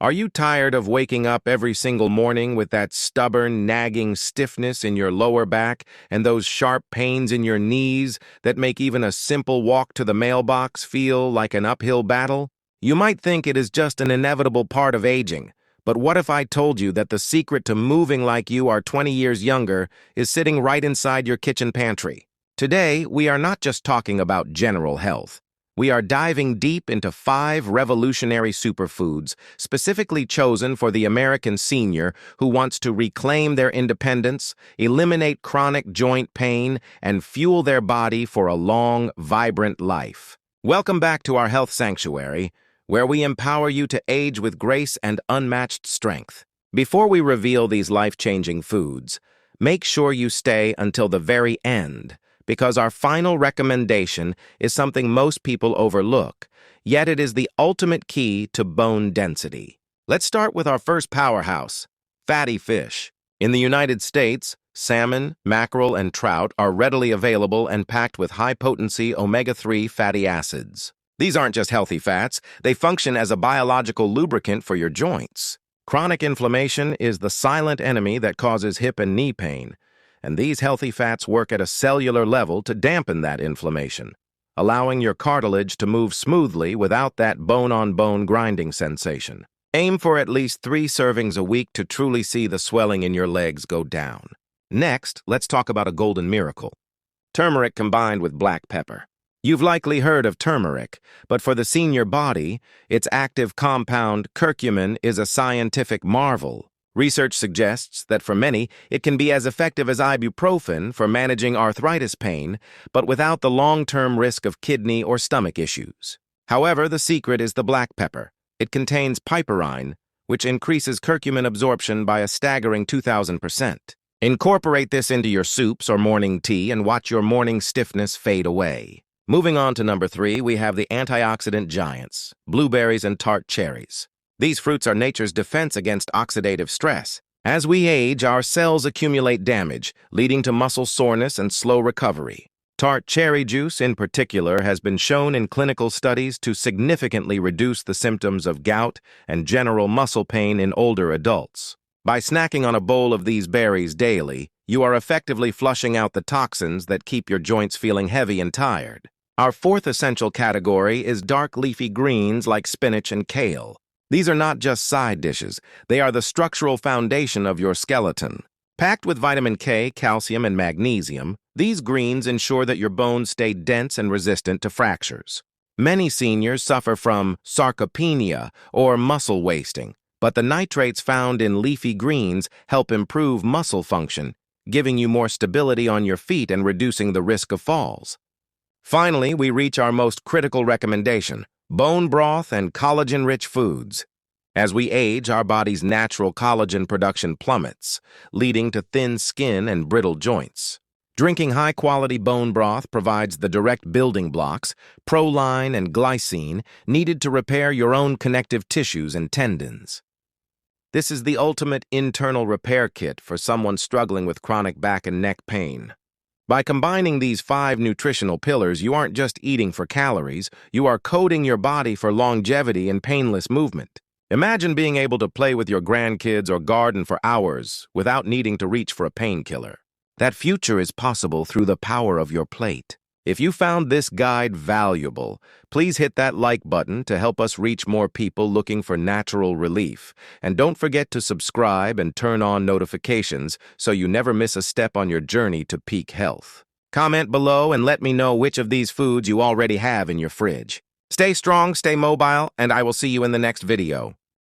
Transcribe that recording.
Are you tired of waking up every single morning with that stubborn, nagging stiffness in your lower back and those sharp pains in your knees that make even a simple walk to the mailbox feel like an uphill battle? You might think it is just an inevitable part of aging, but what if I told you that the secret to moving like you are 20 years younger is sitting right inside your kitchen pantry? Today, we are not just talking about general health. We are diving deep into 5 revolutionary superfoods specifically chosen for the American senior who wants to reclaim their independence, eliminate chronic joint pain, and fuel their body for a long, vibrant life. Welcome back to our health sanctuary, where we empower you to age with grace and unmatched strength. Before we reveal these life-changing foods, make sure you stay until the very end, because our final recommendation is something most people overlook, yet it is the ultimate key to bone density. Let's start with our first powerhouse, fatty fish. In the United States, salmon, mackerel, and trout are readily available and packed with high-potency omega-3 fatty acids. These aren't just healthy fats, they function as a biological lubricant for your joints. Chronic inflammation is the silent enemy that causes hip and knee pain, and these healthy fats work at a cellular level to dampen that inflammation, allowing your cartilage to move smoothly without that bone-on-bone grinding sensation. Aim for at least 3 servings a week to truly see the swelling in your legs go down. Next, let's talk about a golden miracle: turmeric combined with black pepper. You've likely heard of turmeric, but for the senior body, its active compound, curcumin, is a scientific marvel. Research suggests that for many, it can be as effective as ibuprofen for managing arthritis pain, but without the long-term risk of kidney or stomach issues. However, the secret is the black pepper. It contains piperine, which increases curcumin absorption by a staggering 2,000%. Incorporate this into your soups or morning tea and watch your morning stiffness fade away. Moving on to number 3, we have the antioxidant giants, blueberries and tart cherries. These fruits are nature's defense against oxidative stress. As we age, our cells accumulate damage, leading to muscle soreness and slow recovery. Tart cherry juice, in particular, has been shown in clinical studies to significantly reduce the symptoms of gout and general muscle pain in older adults. By snacking on a bowl of these berries daily, you are effectively flushing out the toxins that keep your joints feeling heavy and tired. Our 4th essential category is dark leafy greens like spinach and kale. These are not just side dishes, they are the structural foundation of your skeleton. Packed with vitamin K, calcium, and magnesium, these greens ensure that your bones stay dense and resistant to fractures. Many seniors suffer from sarcopenia or muscle wasting, but the nitrates found in leafy greens help improve muscle function, giving you more stability on your feet and reducing the risk of falls. Finally, we reach our most critical recommendation: bone broth and collagen-rich foods. As we age, our body's natural collagen production plummets, leading to thin skin and brittle joints. Drinking high-quality bone broth provides the direct building blocks, proline and glycine, needed to repair your own connective tissues and tendons. This is the ultimate internal repair kit for someone struggling with chronic back and neck pain. By combining these 5 nutritional pillars, you aren't just eating for calories, you are coding your body for longevity and painless movement. Imagine being able to play with your grandkids or garden for hours without needing to reach for a painkiller. That future is possible through the power of your plate. If you found this guide valuable, please hit that like button to help us reach more people looking for natural relief. And don't forget to subscribe and turn on notifications so you never miss a step on your journey to peak health. Comment below and let me know which of these foods you already have in your fridge. Stay strong, stay mobile, and I will see you in the next video.